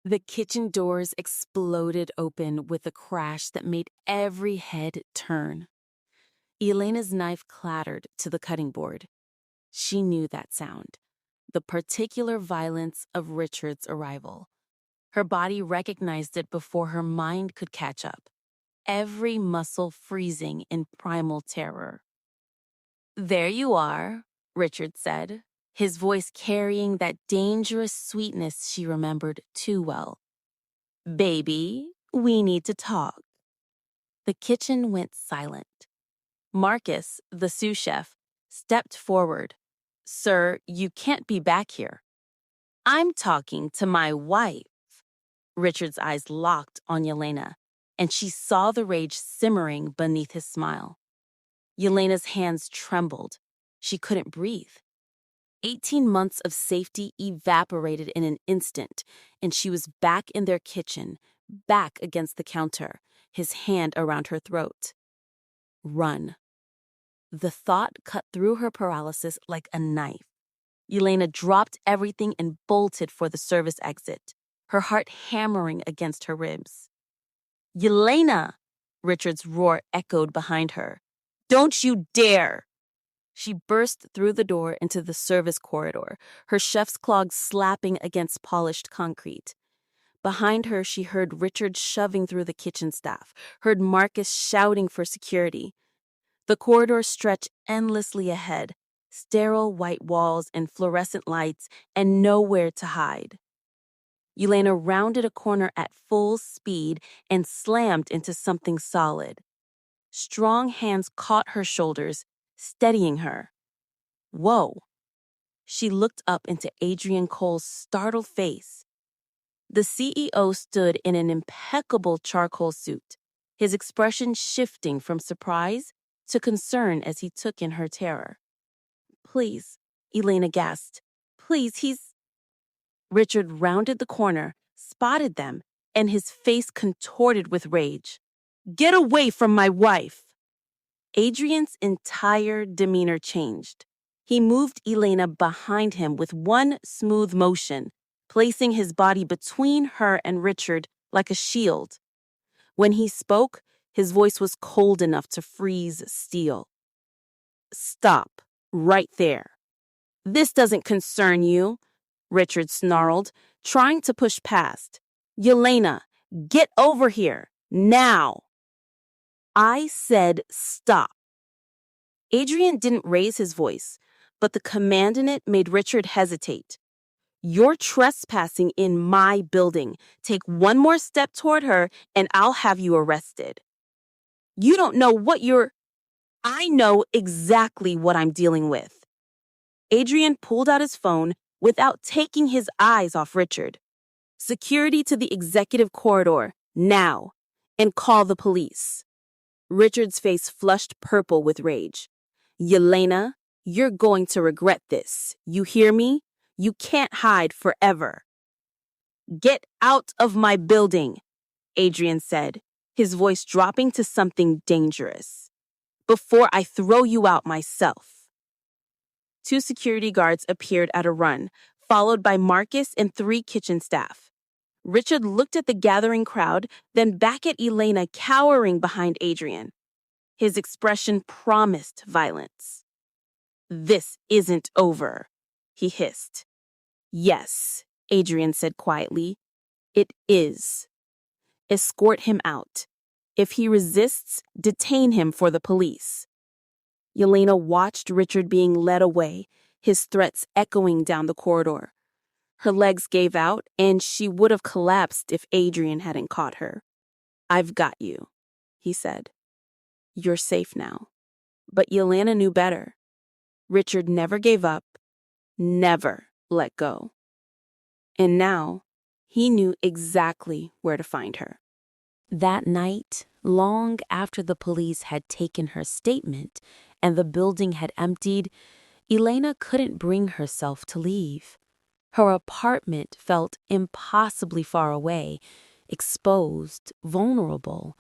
The kitchen doors exploded open with a crash that made every head turn. Elena's knife clattered to the cutting board. She knew that sound, the particular violence of Richard's arrival. Her body recognized it before her mind could catch up, every muscle freezing in primal terror. "There you are," Richard said, his voice carrying that dangerous sweetness she remembered too well. "Baby, we need to talk." The kitchen went silent. Marcus, the sous chef, stepped forward. "Sir, you can't be back here." "I'm talking to my wife." Richard's eyes locked on Elena, and she saw the rage simmering beneath his smile. Elena's hands trembled. She couldn't breathe. 18 months of safety evaporated in an instant, and she was back in their kitchen, back against the counter, his hand around her throat. Run. The thought cut through her paralysis like a knife. Elena dropped everything and bolted for the service exit, her heart hammering against her ribs. "Elena!" Richard's roar echoed behind her. "Don't you dare!" She burst through the door into the service corridor, her chef's clogs slapping against polished concrete. Behind her, she heard Richard shoving through the kitchen staff, heard Marcus shouting for security. The corridor stretched endlessly ahead, sterile white walls and fluorescent lights, and nowhere to hide. Elena rounded a corner at full speed and slammed into something solid. Strong hands caught her shoulders, steadying her. Whoa! She looked up into Adrian Cole's startled face. The CEO stood in an impeccable charcoal suit, his expression shifting from surprise to concern as he took in her terror. "Please," Elena gasped. "Please, he's—" Richard rounded the corner, spotted them, and his face contorted with rage. "Get away from my wife!" Adrian's entire demeanor changed. He moved Elena behind him with one smooth motion, placing his body between her and Richard like a shield. When he spoke, his voice was cold enough to freeze steel. "Stop, right there. This doesn't concern you," Richard snarled, trying to push past. "Elena, get over here, now." "I said stop." Adrian didn't raise his voice, but the command in it made Richard hesitate. "You're trespassing in my building. Take one more step toward her, and I'll have you arrested." "You don't know what you're—" "I know exactly what I'm dealing with." Adrian pulled out his phone without taking his eyes off Richard. "Security to the executive corridor, now, and call the police." Richard's face flushed purple with rage. "Elena, you're going to regret this. You hear me? You can't hide forever." "Get out of my building," Adrian said, his voice dropping to something dangerous. "Before I throw you out myself." 2 security guards appeared at a run, followed by Marcus and 3 kitchen staff. Richard looked at the gathering crowd, then back at Elena cowering behind Adrian. His expression promised violence. "This isn't over," he hissed. "Yes," Adrian said quietly. "It is. Escort him out. If he resists, detain him for the police." Elena watched Richard being led away, his threats echoing down the corridor. Her legs gave out, and she would have collapsed if Adrian hadn't caught her. "I've got you," he said. "You're safe now." But Elena knew better. Richard never gave up, never let go. And now, he knew exactly where to find her. That night, long after the police had taken her statement and the building had emptied, Elena couldn't bring herself to leave. Her apartment felt impossibly far away, exposed, vulnerable.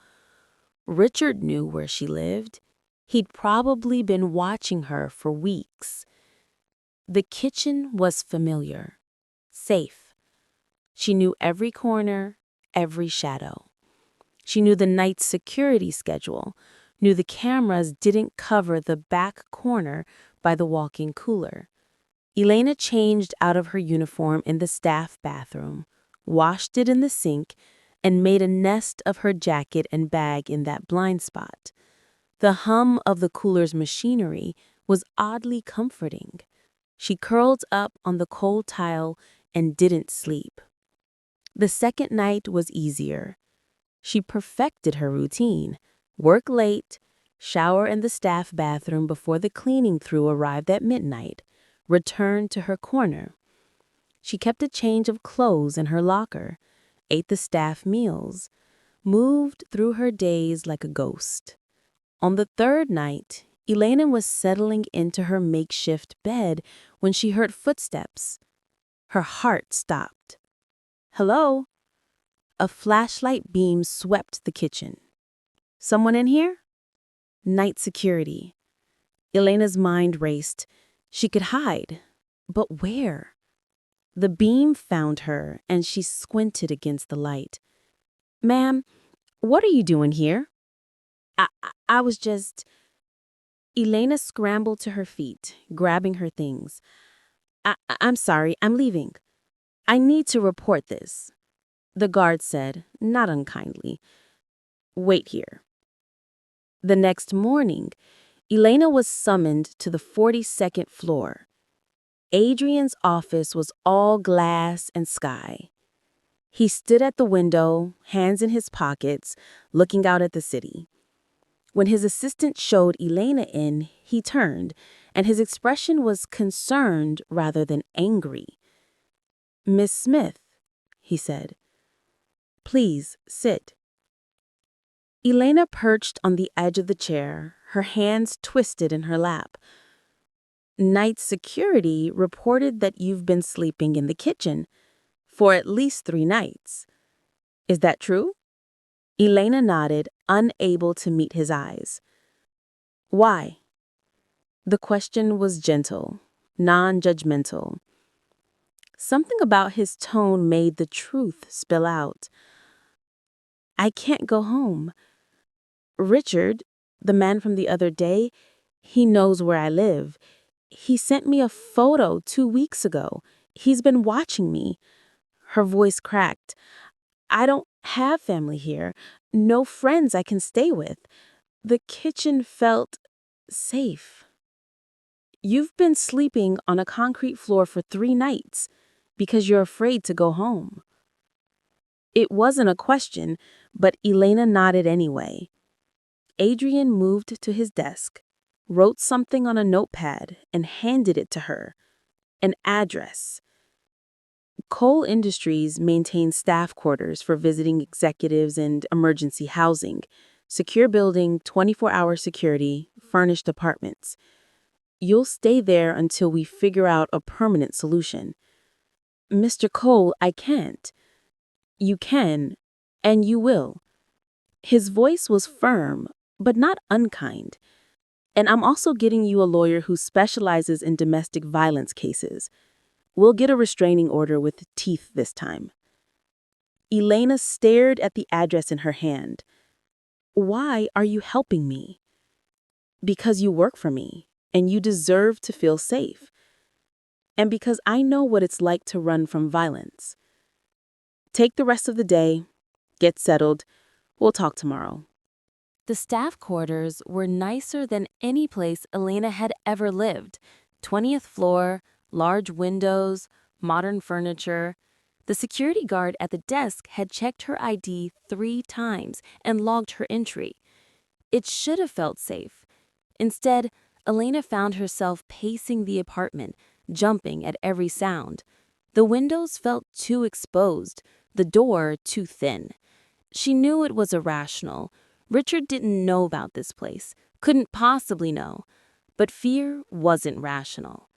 Richard knew where she lived. He'd probably been watching her for weeks. The kitchen was familiar, safe. She knew every corner, every shadow. She knew the night's security schedule, knew the cameras didn't cover the back corner by the walk-in cooler. Elena changed out of her uniform in the staff bathroom, washed it in the sink, and made a nest of her jacket and bag in that blind spot. The hum of the cooler's machinery was oddly comforting. She curled up on the cold tile and didn't sleep. The second night was easier. She perfected her routine: work late, shower in the staff bathroom before the cleaning crew arrived at midnight, return to her corner. She kept a change of clothes in her locker, ate the staff meals, moved through her days like a ghost. On the third night, Elena was settling into her makeshift bed when she heard footsteps. Her heart stopped. "Hello?" A flashlight beam swept the kitchen. "Someone in here?" Night security. Elena's mind raced. She could hide, but where? The beam found her, and she squinted against the light. "Ma'am, what are you doing here?" I was just... Elena scrambled to her feet, grabbing her things. I'm sorry, I'm leaving. I need to report this." The guard said, not unkindly. "Wait here." The next morning, Elena was summoned to the 42nd floor. Adrian's office was all glass and sky. He stood at the window, hands in his pockets, looking out at the city. When his assistant showed Elena in, he turned, and his expression was concerned rather than angry. "Miss Smith," he said, "please sit." Elena perched on the edge of the chair, her hands twisted in her lap. "Night security reported that you've been sleeping in the kitchen for at least 3 nights. Is that true?" Elena nodded, unable to meet his eyes. "Why?" The question was gentle, non-judgmental. Something about his tone made the truth spill out. "I can't go home. Richard, the man from the other day, he knows where I live. He sent me a photo 2 weeks ago. He's been watching me." Her voice cracked. "I don't have family here. No friends I can stay with. The kitchen felt safe." "You've been sleeping on a concrete floor for 3 nights because you're afraid to go home." It wasn't a question, but Elena nodded anyway. Adrian moved to his desk, wrote something on a notepad, and handed it to her. An address. Cole Industries maintains staff quarters for visiting executives and emergency housing. Secure building, 24-hour security, furnished apartments. "You'll stay there until we figure out a permanent solution." "Mr. Cole, I can't." "You can, and you will." His voice was firm, but not unkind. "And I'm also getting you a lawyer who specializes in domestic violence cases. We'll get a restraining order with teeth this time." Elena stared at the address in her hand. "Why are you helping me?" "Because you work for me, and you deserve to feel safe. And because I know what it's like to run from violence. Take the rest of the day, get settled. We'll talk tomorrow." The staff quarters were nicer than any place Elena had ever lived. 20th floor, large windows, modern furniture. The security guard at the desk had checked her ID 3 times and logged her entry. It should have felt safe. Instead, Elena found herself pacing the apartment, jumping at every sound. The windows felt too exposed, the door too thin. She knew it was irrational. Richard didn't know about this place, couldn't possibly know. But fear wasn't rational.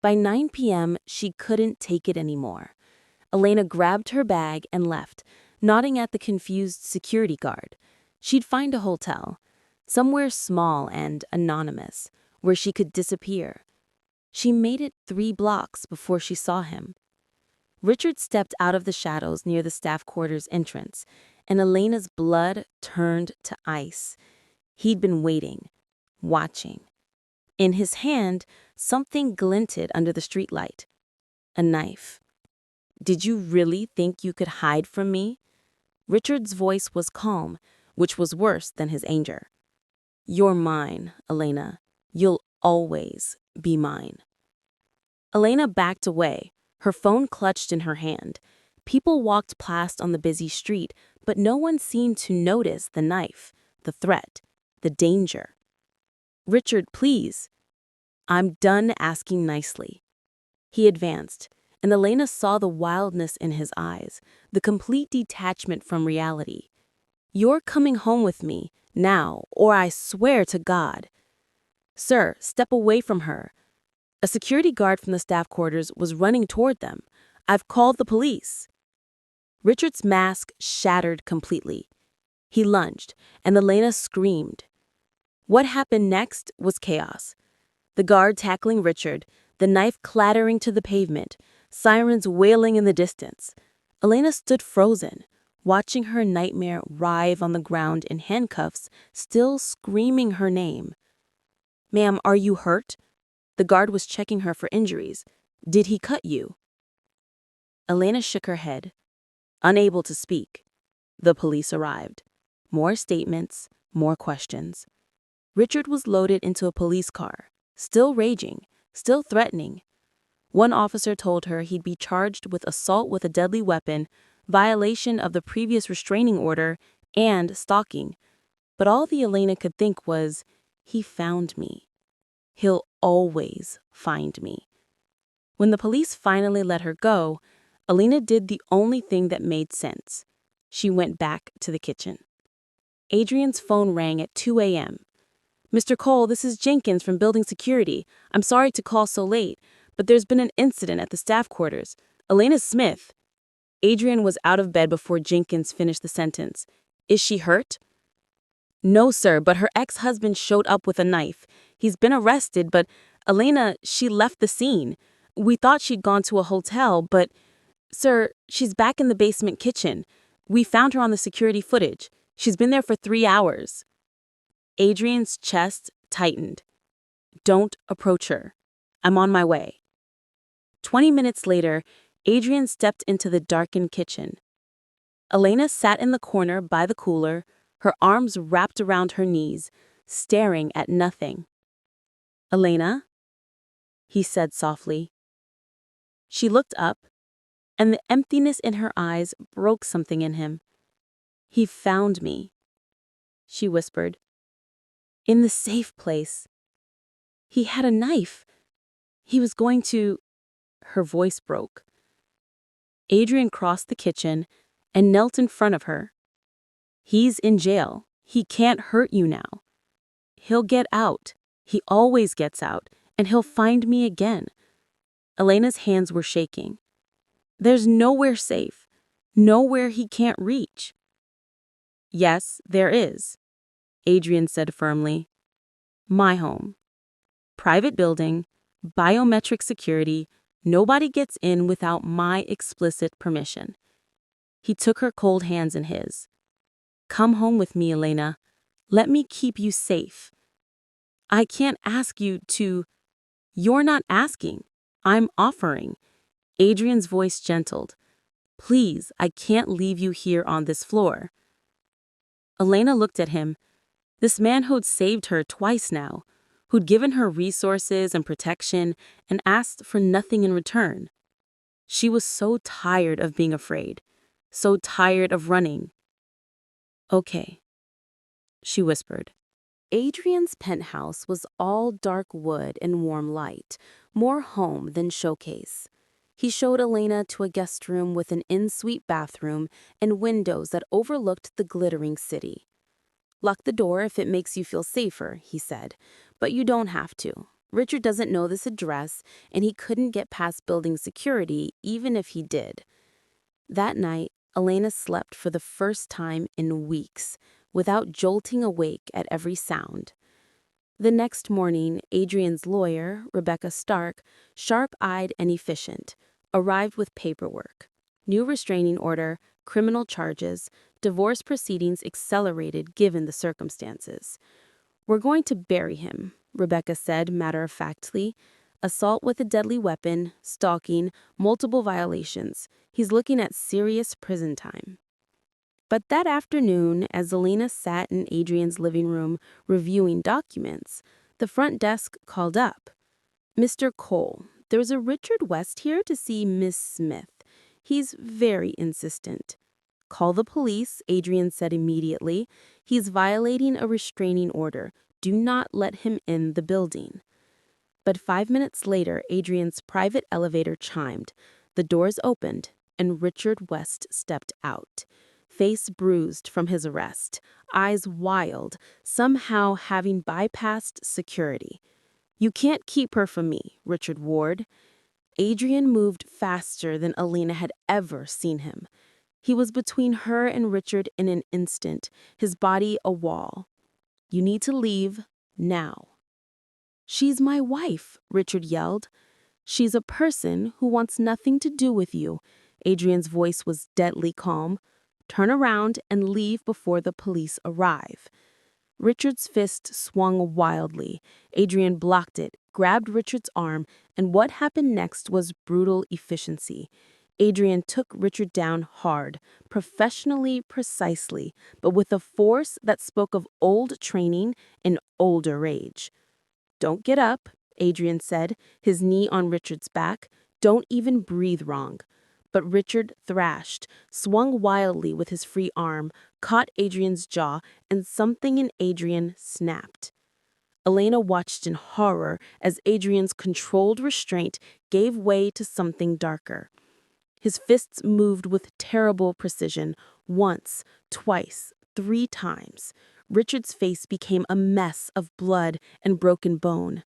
By 9 p.m., she couldn't take it anymore. Elena grabbed her bag and left, nodding at the confused security guard. She'd find a hotel, somewhere small and anonymous, where she could disappear. She made it 3 blocks before she saw him. Richard stepped out of the shadows near the staff quarters entrance, and Elena's blood turned to ice. He'd been waiting, watching. In his hand, something glinted under the streetlight. A knife. "Did you really think you could hide from me?" Richard's voice was calm, which was worse than his anger. "You're mine, Elena. You'll always be mine." Elena backed away, her phone clutched in her hand. People walked past on the busy street, but no one seemed to notice the knife, the threat, the danger. "Richard, please." "I'm done asking nicely." He advanced, and Elena saw the wildness in his eyes, the complete detachment from reality. "You're coming home with me, now, or I swear to God." "Sir, step away from her." A security guard from the staff quarters was running toward them. "I've called the police." Richard's mask shattered completely. He lunged, and Elena screamed. What happened next was chaos. The guard tackling Richard, the knife clattering to the pavement, sirens wailing in the distance. Elena stood frozen, watching her nightmare writhe on the ground in handcuffs, still screaming her name. "Ma'am, are you hurt?" The guard was checking her for injuries. "Did he cut you?" Elena shook her head, unable to speak. The police arrived. More statements, more questions. Richard was loaded into a police car, still raging, still threatening. One officer told her he'd be charged with assault with a deadly weapon, violation of the previous restraining order, and stalking. But all the Elena could think was, "He found me. He'll always find me." When the police finally let her go, Elena did the only thing that made sense. She went back to the kitchen. Adrian's phone rang at 2 a.m. "Mr. Cole, this is Jenkins from Building Security. I'm sorry to call so late, but there's been an incident at the staff quarters. Elena Smith." Adrian was out of bed before Jenkins finished the sentence. "Is she hurt?" "No, sir, but her ex-husband showed up with a knife. He's been arrested, but Elena, she left the scene. We thought she'd gone to a hotel, but, sir, she's back in the basement kitchen. We found her on the security footage. She's been there for 3 hours." Adrian's chest tightened. "Don't approach her. I'm on my way." 20 minutes later, Adrian stepped into the darkened kitchen. Elena sat in the corner by the cooler, her arms wrapped around her knees, staring at nothing. "Elena?" he said softly. She looked up, and the emptiness in her eyes broke something in him. "He found me," she whispered. "In the safe place. He had a knife. He was going to—" Her voice broke. Adrian crossed the kitchen and knelt in front of her. "He's in jail. He can't hurt you now. He'll get out. He always gets out, and he'll find me again." Elena's hands were shaking. "There's nowhere safe. Nowhere he can't reach." "Yes, there is," Adrian said firmly. "My home. Private building, biometric security, nobody gets in without my explicit permission." He took her cold hands in his. "Come home with me, Elena. Let me keep you safe. I can't ask you to—" "You're not asking. I'm offering." Adrian's voice gentled. "Please, I can't leave you here on this floor." Elena looked at him. This man who'd saved her twice now, who'd given her resources and protection and asked for nothing in return. She was so tired of being afraid, so tired of running. "Okay," she whispered. Adrian's penthouse was all dark wood and warm light, more home than showcase. He showed Elena to a guest room with an en-suite bathroom and windows that overlooked the glittering city. "Lock the door if it makes you feel safer," he said, "but you don't have to. Richard doesn't know this address, and he couldn't get past building security even if he did." That night, Elena slept for the first time in weeks, without jolting awake at every sound. The next morning, Adrian's lawyer, Rebecca Stark, sharp-eyed and efficient, arrived with paperwork. New restraining order, criminal charges, divorce proceedings accelerated given the circumstances. "We're going to bury him," Rebecca said matter-of-factly. "Assault with a deadly weapon, stalking, multiple violations. He's looking at serious prison time." But that afternoon, as Elena sat in Adrian's living room reviewing documents, the front desk called up. "Mr. Cole, there's a Richard West here to see Miss Smith. He's very insistent." "Call the police," Adrian said immediately. "He's violating a restraining order. Do not let him in the building." But 5 minutes later, Adrian's private elevator chimed. The doors opened, and Richard West stepped out. Face bruised from his arrest, eyes wild, somehow having bypassed security. "You can't keep her from me," Richard warned. Adrian moved faster than Elena had ever seen him. He was between her and Richard in an instant, his body a wall. "You need to leave now." "She's my wife," Richard yelled. "She's a person who wants nothing to do with you." Adrian's voice was deadly calm. "Turn around and leave before the police arrive." Richard's fist swung wildly. Adrian blocked it, grabbed Richard's arm, and what happened next was brutal efficiency. Adrian took Richard down hard, professionally, precisely, but with a force that spoke of old training and older rage. "Don't get up," Adrian said, his knee on Richard's back. "Don't even breathe wrong." But Richard thrashed, swung wildly with his free arm, caught Adrian's jaw, and something in Adrian snapped. Elena watched in horror as Adrian's controlled restraint gave way to something darker. His fists moved with terrible precision, once, twice, 3 times. Richard's face became a mess of blood and broken bone.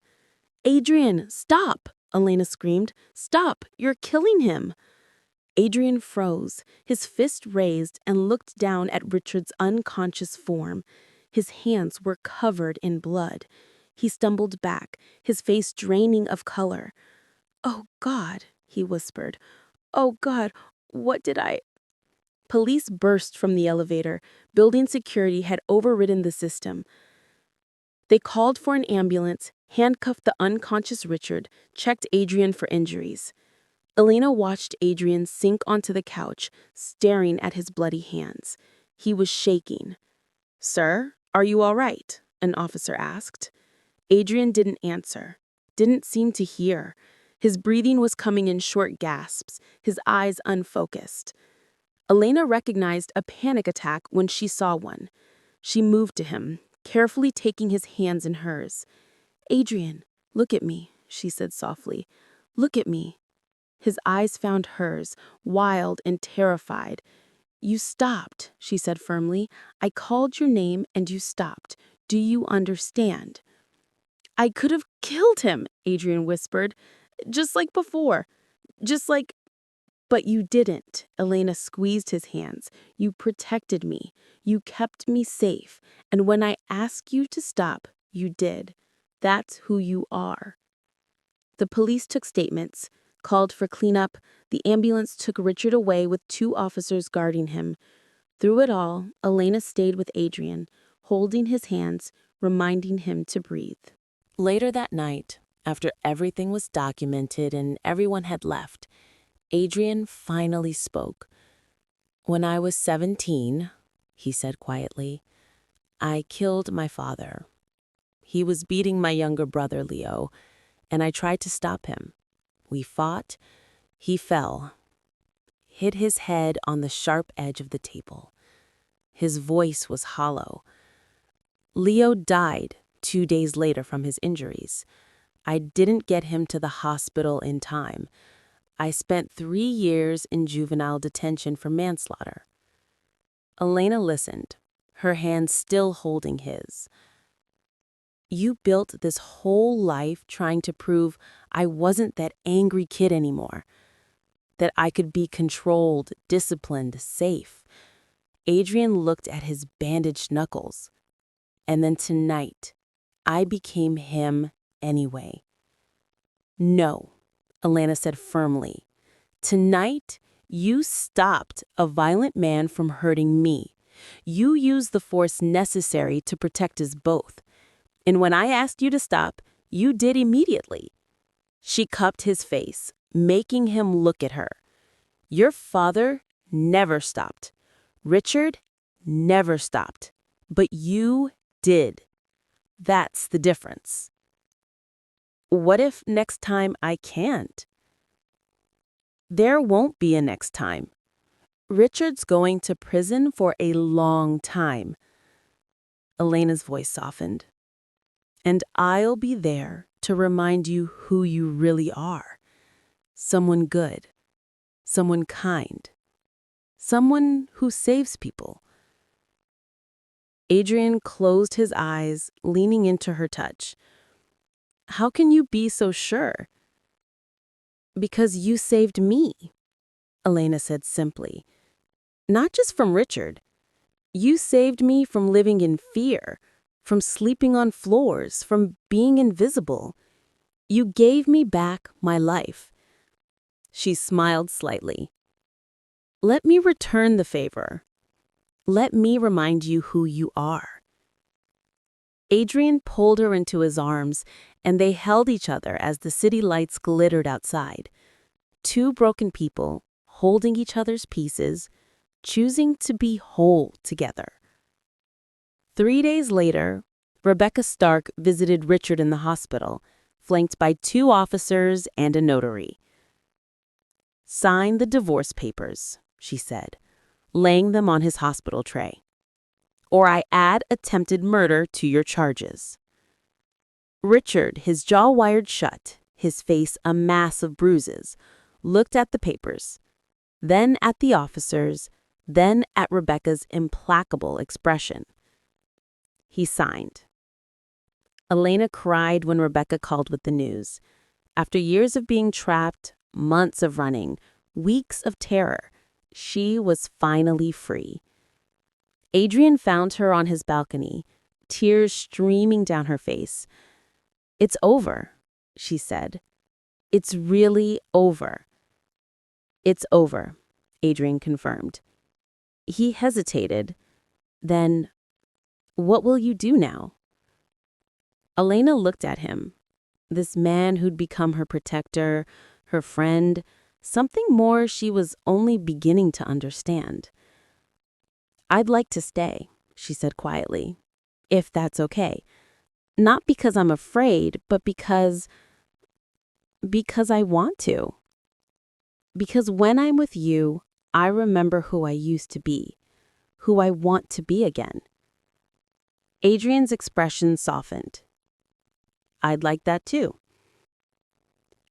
"Adrian, stop!" Elena screamed. "Stop! You're killing him!" Adrian froze, his fist raised, and looked down at Richard's unconscious form. His hands were covered in blood. He stumbled back, his face draining of color. "Oh, God," he whispered. "Oh, God, what did I—" Police burst from the elevator. Building security had overridden the system. They called for an ambulance, handcuffed the unconscious Richard, checked Adrian for injuries. Elena watched Adrian sink onto the couch, staring at his bloody hands. He was shaking. "Sir, are you all right?" an officer asked. Adrian didn't answer, didn't seem to hear. His breathing was coming in short gasps, his eyes unfocused. Elena recognized a panic attack when she saw one. She moved to him, carefully taking his hands in hers. "Adrian, look at me," she said softly. "Look at me." His eyes found hers, wild and terrified. "You stopped," she said firmly. "I called your name and you stopped. Do you understand?" "I could have killed him," Adrian whispered. "Just like before. Just like—" "But you didn't." Elena squeezed his hands. "You protected me. You kept me safe. And when I asked you to stop, you did. That's who you are." The police took statements, called for cleanup. The ambulance took Richard away with 2 officers guarding him. Through it all, Elena stayed with Adrian, holding his hands, reminding him to breathe. Later that night, after everything was documented and everyone had left, Adrian finally spoke. "When I was 17, he said quietly, "I killed my father. He was beating my younger brother, Leo, and I tried to stop him. We fought. He fell, hit his head on the sharp edge of the table. His voice was hollow. Leo died 2 days later from his injuries. I didn't get him to the hospital in time. I spent 3 years in juvenile detention for manslaughter." Elena listened, her hand still holding his. "You built this whole life trying to prove I wasn't that angry kid anymore, that I could be controlled, disciplined, safe." Adrian looked at his bandaged knuckles. "And then tonight, I became him anyway." "No," Elena said firmly. Tonight, you stopped a violent man from hurting me. You used the force necessary to protect us both. And when I asked you to stop, you did immediately." She cupped his face, making him look at her. "Your father never stopped. Richard never stopped. But you did. That's the difference." "What if next time I can't?" "There won't be a next time. Richard's going to prison for a long time." Elena's voice softened. "And I'll be there to remind you who you really are. Someone good. Someone kind. Someone who saves people." Adrian closed his eyes, leaning into her touch. "How can you be so sure?" "Because you saved me," Elena said simply. "Not just from Richard. You saved me from living in fear, from sleeping on floors, from being invisible. You gave me back my life." She smiled slightly. "Let me return the favor. Let me remind you who you are." Adrian pulled her into his arms, and they held each other as the city lights glittered outside. Two broken people, holding each other's pieces, choosing to be whole together. 3 days later, Rebecca Stark visited Richard in the hospital, flanked by 2 officers and a notary. "Sign the divorce papers," she said, laying them on his hospital tray. "Or I add attempted murder to your charges." Richard, his jaw wired shut, his face a mass of bruises, looked at the papers, then at the officers, then at Rebecca's implacable expression. He signed. Elena cried when Rebecca called with the news. After years of being trapped, months of running, weeks of terror, she was finally free. Adrian found her on his balcony, tears streaming down her face. "It's over," she said. "It's really over." "It's over," Adrian confirmed. He hesitated. Then, "What will you do now?" Elena looked at him. This man who'd become her protector, her friend, something more she was only beginning to understand. "I'd like to stay," she said quietly, "if that's okay. Not because I'm afraid, but because I want to. Because when I'm with you, I remember who I used to be, who I want to be again." Adrian's expression softened. "I'd like that too."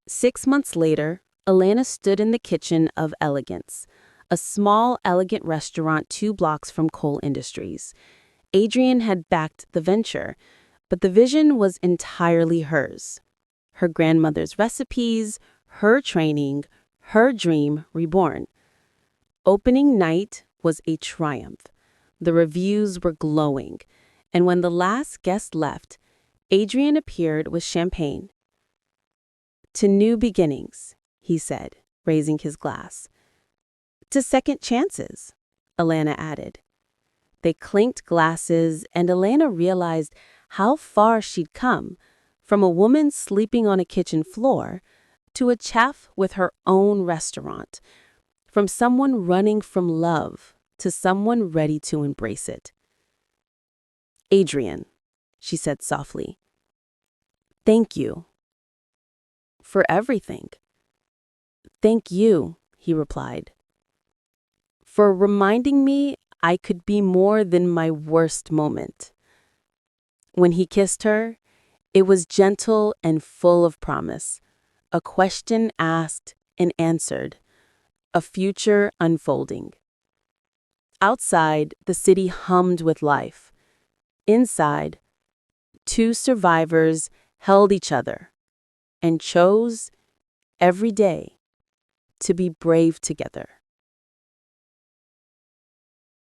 6 months later, Elena stood in the kitchen of Elegance, a small, elegant restaurant 2 blocks from Coal Industries. Adrian had backed the venture, but the vision was entirely hers. Her grandmother's recipes, her training, her dream reborn. Opening night was a triumph. The reviews were glowing, and when the last guest left, Adrian appeared with champagne. "To new beginnings," he said, raising his glass. "To second chances," Elena added. They clinked glasses, and Elena realized how far she'd come, from a woman sleeping on a kitchen floor to a chef with her own restaurant, from someone running from love to someone ready to embrace it. "Adrian," she said softly, "thank you for everything." "Thank you," he replied, "for reminding me I could be more than my worst moment." When he kissed her, it was gentle and full of promise, a question asked and answered, a future unfolding. Outside, the city hummed with life. Inside, 2 survivors held each other and chose, every day, to be brave together.